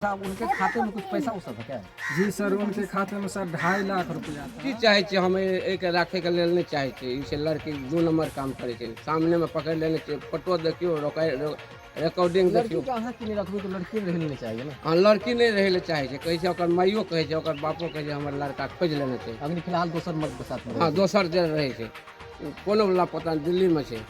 साहब उनके खाते में कुछ पैसा उसा था क्या? जी सर, उनके खाते में सर 2.5 लाख रुपया था। की चाहे छे हमें एक राखे के लेल नहीं चाहे छे। इसे लड़की 2 नंबर काम करे छे, सामने में पकड़ लेने छे, फोटो देखियो, रिकॉर्डिंग लड़की देखियो। के अहाँ की नहीं रखबू तो लड़की रह लेने चाहिए ना। हाँ, लड़की नहीं रहे ले चाहे छे, कहे छे ओकर माइयो कहे छे, ओकर बापो कहे छे हमर लड़का खोज लेने छे। अभी फिलहाल दोसर मर्द के साथ में हाँ, दोसर जगह रहे छे, कोनो वाला पता नहीं, दिल्ली में छे।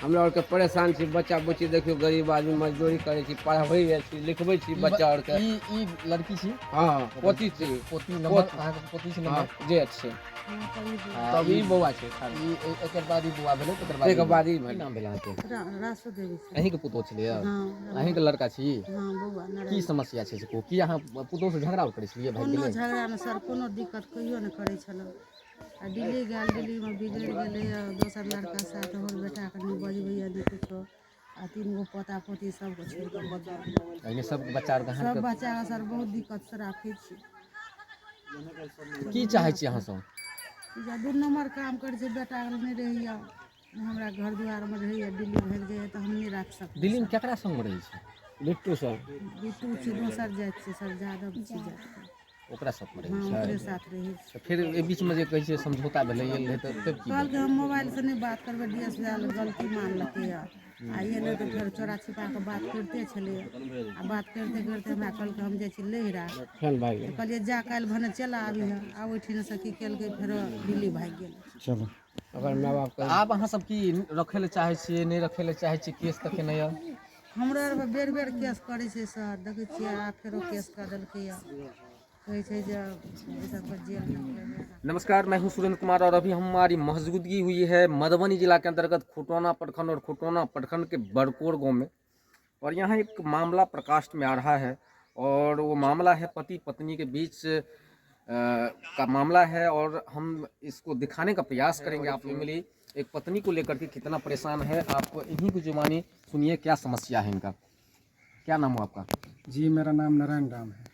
हमरा और के परेशान छी, बच्चा बुच्ची देखियो, गरीब आदमी मजदूरी करे छी, पढ़ाबै छी, लिखबै छी बच्चा और के। ई लड़की छी। हाँ, पोती छी, पोती नंबर अहाँ के पोती से हाँ नंबर जेठ छे। तब ई बौआ छे खाली। ई एकर बाद ई बुआ भेलै तकर एक बाद ई की भेल। नाम भेल अहाँ के? रासो देवी छै। अहीं के पुतोह छलिए? हाँ, अहीं के लड़का छी? हाँ बौआ की नारायण। समस्या छै से कहू, की अहाँ पुतोह से झगड़ा करै छलिए भाग कोनो गेलै? झगड़ा में सर कोनो दिक्कत कहियो नहीं करे छलो। आ दिल्ली गेल, दिल्ली में बिगड़ गेले, दोसर लड़का साथ हमर बेटा के नहीं बजबैया नहीं कुछो। आ 3 गो पोता पोती सब को छोड़ के बच्चा अइने सब बच्चा और सब बच्चा के सर बहुत दिक्कत से राखै छी। की चाहै छी अहाँ सब? जे 2 नंबर काम करे छै, बेटा के नहीं रहिया, हमरा घर द्वार में रहिया, दिल्ली भेज जाइए तो हम नहीं रख सकते। दिल्ली में केकरा संग रहै छै? बिट्टू सर बिट्टू छै, दोसर जाति छै सर, यादव छी जाति के। ओकरा साथ में रहै हाँ छै? ओकरे साथ रही। तऽ फिर एहि बीच में जे कहै छै समझौता भेलै रहै तऽ तब की कल के हम मोबाइल से नहीं बात करबे, डीएसपी वाला गलती मानलकै है। आ ये नहीं तो फिर चोरा छिपा के बात करते छले। आ बात करते करते हमरा कल के हम जाय छी लेहरा, फेन भाग गेल। कहलिए जा काल भने चला आबी है। आ ओठिन से की केलकै फिर दिल्ली भाग गेल। चलो ओकर माय बाप तऽ आब अहाँ सब की रखै लए चाहै छियै, नहीं रखै लए चाहै छियै, केस तक नहीं यऽ? हमरा आर बेर बेर केस करे छै सर, देखे छियै आ फेरो केस कर देलकै है। कहै छै जे ई सब के जेल में भेजै। नमस्कार, मैं हूं सुरेंद्र कुमार और अभी हमारी मौजूदगी हुई है मधुबनी जिला के अंतर्गत खुटौना प्रखंड और खुटौना प्रखंड के बड़कोर गांव में। और यहाँ एक मामला प्रकाश में आ रहा है और वो मामला है पति पत्नी के बीच का मामला है। और हम इसको दिखाने का प्रयास करेंगे आप लोगों के लिए, एक पत्नी को लेकर के कितना परेशान है। आप इन्हीं की जुबानी सुनिए क्या समस्या है इनका। क्या नाम हो आपका? जी, मेरा नाम नारायण राम है।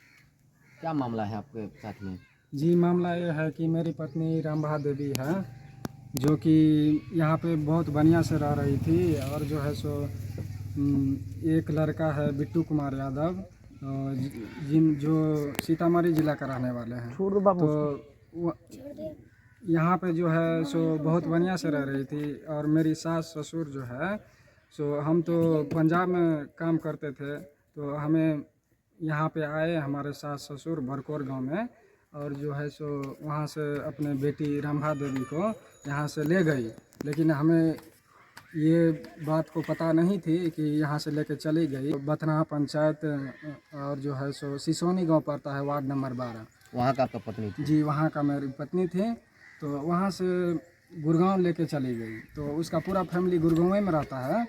क्या मामला है आपके साथ में? जी, मामला ये है कि मेरी पत्नी रामभा देवी है, जो कि यहाँ पे बहुत बढ़िया से रह रही थी। और जो है सो एक लड़का है बिट्टू कुमार यादव, जो सीतामढ़ी जिला का रहने वाले हैं। तो यहाँ पे जो है सो बहुत बढ़िया से रह रही थी। और मेरी सास ससुर जो है सो, हम तो पंजाब में काम करते थे, तो हमें यहाँ पे आए हमारे सास ससुर बड़कोर गांव में। और जो है सो वहाँ से अपने बेटी रामभा देवी को यहाँ से ले गई। लेकिन हमें ये बात को पता नहीं थी कि यहाँ से लेके चली गई। बथना पंचायत और जो है सो सिसोनी गांव पड़ता है, वार्ड नंबर 12। वहाँ का आपका पत्नी थी? जी, वहाँ का मेरी पत्नी थी। तो वहाँ से गुड़गांव लेके चली गई। तो उसका पूरा फैमिली गुड़गांव में रहता है।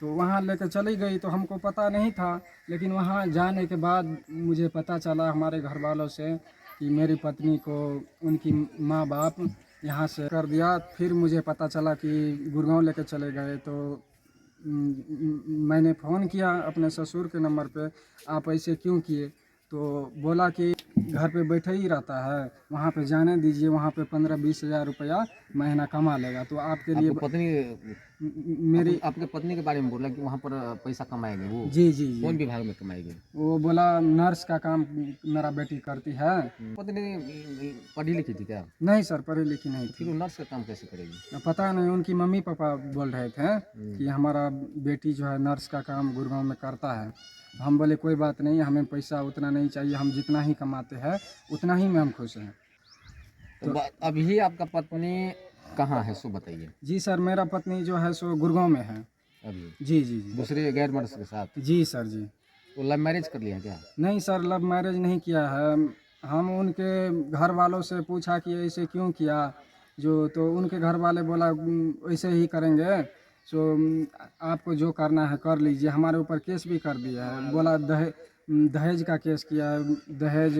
तो वहाँ लेके चली गई तो हमको पता नहीं था। लेकिन वहाँ जाने के बाद मुझे पता चला हमारे घर वालों से कि मेरी पत्नी को उनकी माँ बाप यहाँ से कर दिया। फिर मुझे पता चला कि गुड़गांव लेके चले गए। तो मैंने फ़ोन किया अपने ससुर के नंबर पे, आप ऐसे क्यों किए? तो बोला कि घर पे बैठे ही रहता है, वहाँ पे जाने दीजिए, वहाँ पे 15-20 हज़ार रुपया महीना कमा लेगा। तो आपके लिए पत्नी मेरी आपके पत्नी के बारे में बोला कि वहाँ पर पैसा कमाएंगे वो? जी जी जी, कौन विभाग में कमाएंगे? वो बोला नर्स का काम मेरा बेटी करती है। पत्नी पढ़ी लिखी थी क्या? नहीं सर, पढ़ी लिखी नहीं फिर थी। वो नर्स का काम कैसे करेगी? पता नहीं, उनकी मम्मी पापा बोल रहे थे कि हमारा बेटी जो है नर्स का काम गुड़गांव में करता है। हम बोले कोई बात नहीं, हमें पैसा उतना नहीं चाहिए, हम जितना ही कमाते हैं उतना ही में हम खुश हैं। तो अभी आपका पत्नी कहाँ है सो बताइए। जी सर, मेरा पत्नी जो है सो गुड़गांव में है अभी जी जी जी। दूसरे गैर मर्द के साथ? जी सर जी। वो लव मैरिज कर लिया क्या? नहीं सर, लव मैरिज नहीं किया है। हम उनके घर वालों से पूछा कि ऐसे क्यों किया, तो उनके घर वाले बोला ऐसे ही करेंगे, सो आपको जो करना है कर लीजिए। हमारे ऊपर केस भी कर दिया है, बोला दहेज का केस किया है, दहेज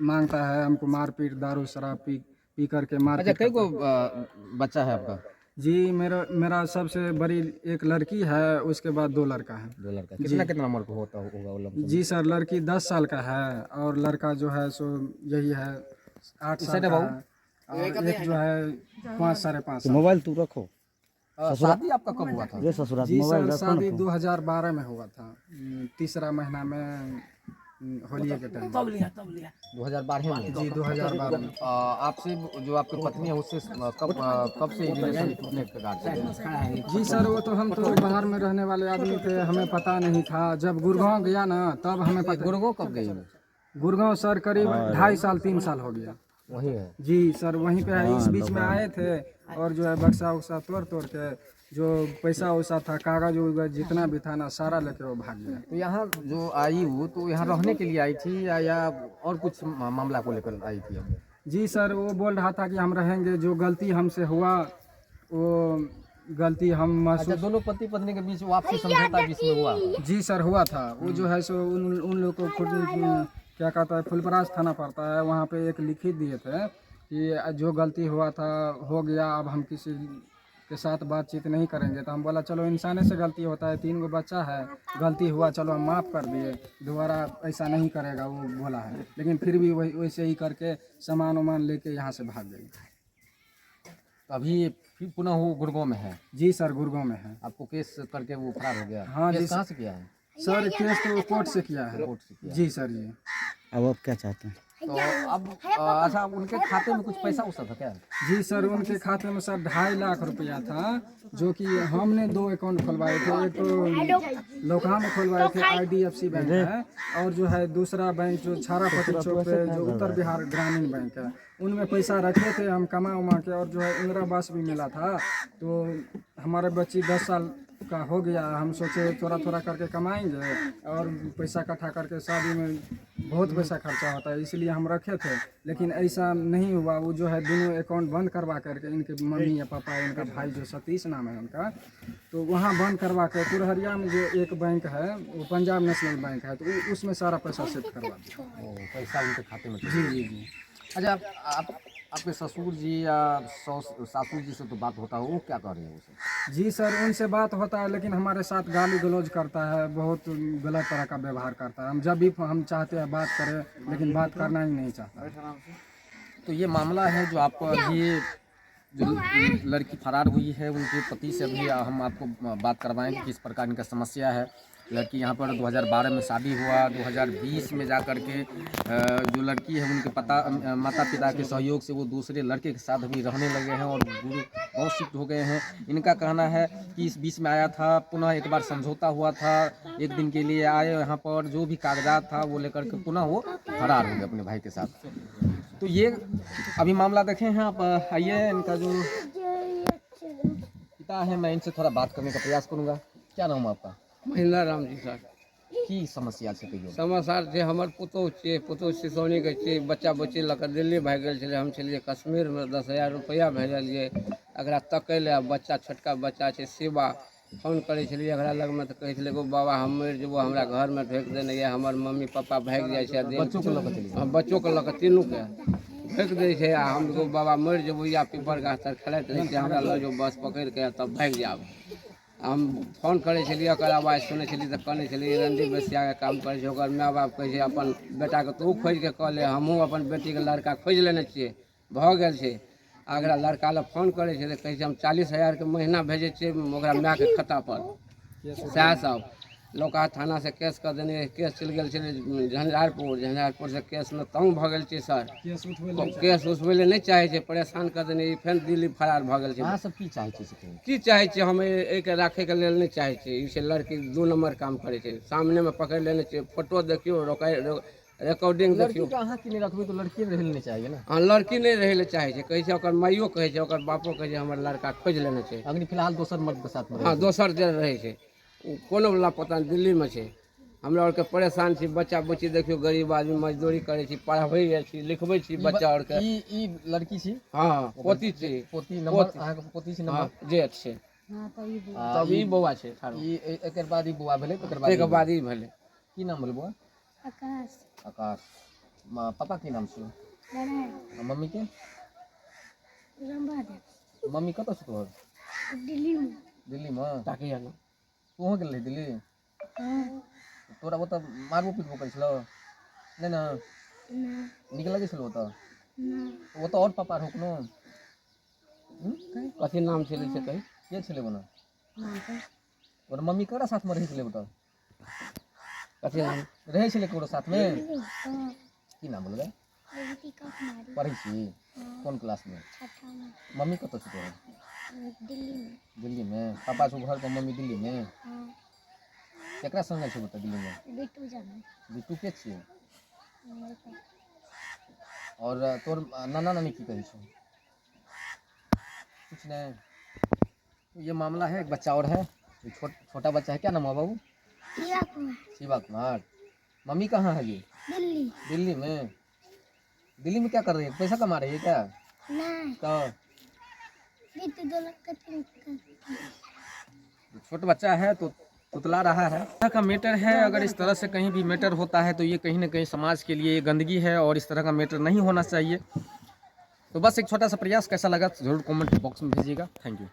मांगता है हमको, मारपीट, दारू शराब पी करके अच्छा, मारपीट कई को करता है। बच्चा है आपका? जी, मेरा सबसे बड़ी एक लड़की है, उसके बाद 2 लड़का है। 2 लड़का? कितना उम्र का होगा वो लड़का? जी सर, लड़की 10 साल का है और लड़का जो है सो यही है 8 साल का है। और एक जो है 5-5.5 साल। मोबाइल तू रखो। शादी आपका कब हुआ था? ये ससुराल जी मोबाइल सर, रखो शादी ना। 2012 में हुआ था, तीसरा महीना में होली के टाइम 2012 में। जी 2012 में। आपसे जो आपकी पत्नी है उससे कब से ये रिलेशन कितने प्रकार से? जी सर, वो तो हम तो बाहर में रहने वाले आदमी थे, हमें पता नहीं था। जब गुड़गांव गया ना तब हमें पता। गुड़गांव कब गई वो? गुड़गांव सर करीब 2.5 साल 3 साल हो गया। वही है। जी सर, वहीं पे है। इस बीच में आए थे और जो है बक्सा उक्सा तोड़ तोड़ के जो पैसा वैसा था, कागज उगज जितना भी था ना, सारा लेके वो भाग गया। तो यहाँ जो आई वो तो यहाँ रहने के लिए आई थी या और कुछ मामला को लेकर आई थी? जी सर, वो बोल रहा था कि हम रहेंगे, जो गलती हमसे हुआ वो गलती हम अच्छा, महसूस। दोनों पति पत्नी के बीच आपसी समझौता जिसमें हुआ? जी सर, हुआ था। वो जो है सो उन लोग को खुद क्या कहता है, फुलपरास थाना पड़ता है, वहाँ पे एक लिखित दिए थे कि जो गलती हुआ था हो गया, अब हम किसी के साथ बातचीत नहीं करेंगे। तो हम बोला चलो, इंसाने से गलती होता है, 3 गो बच्चा है, गलती हुआ, चलो हम माफ़ कर दिए, दोबारा ऐसा नहीं करेगा, वो बोला है। लेकिन फिर भी वही वैसे ही करके सामान वामान लेके यहाँ से भाग गई। तो अभी फिर पुनः वो गुड़गांव में है? जी सर, गुड़गांव में है। आपको केस करके वो फरार हो गया? हाँ जी। केस कहाँ से किया है? सर केस तो कोर्ट से किया है। कोर्ट से किया। जी सर जी। अब आप क्या चाहते हैं? तो अब अच्छा, उनके खाते में कुछ पैसा उसा था क्या? जी सर, उनके खाते में सर 2.5 लाख रुपया था, जो कि हमने 2 अकाउंट खुलवाए थे। एक तो लोकहा में खुलवाए थे, IDFC बैंक है, और जो है दूसरा बैंक जो छारापट्टी चौक पे जो उत्तर बिहार ग्रामीण बैंक है, उनमें पैसा रखे थे हम कमा उमा के। और जो है इंदिरा आवास भी मिला था, तो हमारे बच्ची 10 साल का हो गया। हम सोचे थोड़ा थोड़ा करके कमाएंगे और पैसा इकट्ठा करके, शादी में बहुत पैसा खर्चा होता है, इसलिए हम रखे थे। लेकिन ऐसा नहीं हुआ। वो जो है दोनों अकाउंट बंद करवा करके, इनके मम्मी या पापा, इनका भाई जो सतीश नाम है उनका, तो वहाँ बंद करवा के पुरहरिया में जो एक बैंक है, वो पंजाब नेशनल बैंक है, तो उसमें सारा पैसा शिफ्ट करवा दिया। पैसा उनके खाते में? जी जी जी। अच्छा, आप आपके ससुर जी या सासू जी से तो बात होता है, वो क्या कर रहे हैं उसे? जी सर, उनसे बात होता है, लेकिन हमारे साथ गाली गलौज करता है, बहुत गलत तरह का व्यवहार करता है। हम जब भी हम चाहते हैं बात करें, लेकिन बात करना ही नहीं चाहता। तो ये मामला है जो आपको अभी जो लड़की फरार हुई है, उनके पति से अभी हम आपको बात करवाएंगे किस प्रकार इनका समस्या है। लड़की यहाँ पर 2012 में शादी हुआ, 2020 में जा कर के जो लड़की है उनके माता पिता के सहयोग से वो दूसरे लड़के के साथ अभी रहने लगे हैं और गाँव शिफ्ट हो गए हैं। इनका कहना है कि इस बीच में आया था, पुनः एक बार समझौता हुआ था, एक दिन के लिए आए यहाँ पर, जो भी कागजात था वो लेकर के पुनः वो फरार हो गए अपने भाई के साथ। तो ये अभी मामला देखे हैं आप। आइए, इनका जो पिता है, मैं इनसे थोड़ा बात करने का प्रयास करूँगा। क्या नाम है आपका? महिंद्रा राम जी सर। की समस्या छै? कहियो समाचार छै, हमर पुतौह छियै, पुतौह सिसौनी के छियै, बच्चा बुच्ची लऽ कऽ दिल्ली भागि गेल छलै। हम छलियै कश्मीरमे, 10,000 रुपैआ भेजलियै एकरा तकै लए। बच्चा छोटका बच्चा छै, शिवा। फोन करै छलियै एकरा लगमे तऽ कहै छलै एगो बाबा हम मरि जेबो, हमरा घरमे ढोकि देने यऽ, हमर मम्मी पापा भागि जाइ छै। बच्चों को लऽ कऽ चलि गेल? बच्चों के लऽ कऽ तीनूके ढोकि दै छै। आ हम एगो बाबा मरि जेबो, या पीपर गाछ तर खेलाइत रहै छै, हमरा लऽ जाउ बस पकड़ि के तब भागि जायब। हम फोन करै छलियै, ओकर आवाज सुनै छलियै तऽ कहने छलियै रंडी बेसियाके काम करै छै। ओकर माय बाप कहै छै अपन बेटाके तू खोजि कऽ कऽ ले, हमहूँ अपन बेटीके लड़का खोजि लेने छियै, भऽ गेल छै। अगला लड़का लए फोन करै छै तऽ कहै छै हम 40,000 के महीना भेजै छियै ओकरा मायके खाता पर। सएह सब लोका थाना से केस कऽ देने, केस चलि गेल छलै झंझारपुर से केसमे तंग भऽ गेल छै सर। केस उठबै लए नहि चाहै छै, परेशान कऽ देने, ई फेर दिल्ली फरार भऽ गेल छै। अहाँ सब की चाहै छी से कहियौ? की चाहै छियै हम एहिके राखैके लेल नहि चाहै छियै। ई छै लड़की 2 नंबर काम करै छै, सामनेमे पकड़ि लेने छै, फोटो देखियौ, रिकॉर्डिंग देखियौ। लड़की के अहाँ की नहीं रखबै तो लड़की रह नहीं चाहिए ना? हाँ, लड़की नहीं रहे ले चाहे छै, कहै छै ओकर माइयो कहै छै, ओकर बापो कहै छै हमर लड़का खोजि लेने छै। अग्नि फिलहाल दोसर मर्द के साथ में रहै हाँ, दोसर जे रहै छै, कोनो वाला पता नहीं, दिल्लीमे छै। हमरा आरके परेशान छी, बच्चा बुच्ची देखियो, गरीब आदमी मजदूरी करै छी, पढ़बै छी, लिखबै छी बच्चा आरके। ई लड़की छी? हाँ, पोती छी। पोती नंबर अहाँ के पोती छी नंबर? हाँ, जेठ छै। हाँ तब ई तब ई बौआ छै ठारो। ई एकर बाद ई बुआ भेलै, तकर ताहिके बाद ई भेलै। की नाम भेलै बुआ? आकाश। आकाश। पापा की नाम छै? नारायण। मम्मी के? रामबादे। मम्मी कतऽ छै तोहर? दिल्ली में। दिल्ली में? ताकिया ना। तू गेल रही दिल्ली? हाँ। तोरा ओतऽ मारबो पीटबो करै छलौ? नहि ना? ना। नीक लगै छलौ ओतऽ? ना। ओतऽ और पापा रहौ कोनो? कथी नाम छलै से कही? के छलै ओना? नाम पर और मम्मी ककरा साथ में रहै छलै ओतऽ? कथी नाम रहै छलै ककरो साथमे हाँ की नाम बोलबै दीपिका कुमारी पढ़ै छी कोन क्लासमे छठा में मम्मी कतऽ छै तोहर दिल्ली में दिल्लीमे पापा छौ घर पर मम्मी दिल्लीमे हाँ केकरा संगे छै बता दिल्लीमे बिट्टू जाना बिट्टू के छियै मेरे को और तोर नाना नानी की कहै छौ कुछ नहीं। तो ये मामला है। एक बच्चा और है, छोटा बच्चा है, क्या नाम है बाबू? शिवा कुमार शिवा कुमार। मम्मी कहाँ है ये? दिल्ली दिल्ली में। दिल्ली में क्या कर रही है? पैसा कमा रही है क्या? नहीं तो बिट्टू दो लाख का तीन छोटा बच्चा है तो तुतला रहा है। इस तरह का मैटर है, अगर इस तरह से कहीं भी मैटर होता है तो ये कहीं ना कहीं समाज के लिए गंदगी है और इस तरह का मैटर नहीं होना चाहिए। तो बस एक छोटा सा प्रयास, कैसा लगा जरूर कमेंट बॉक्स में भेजिएगा। Thank you.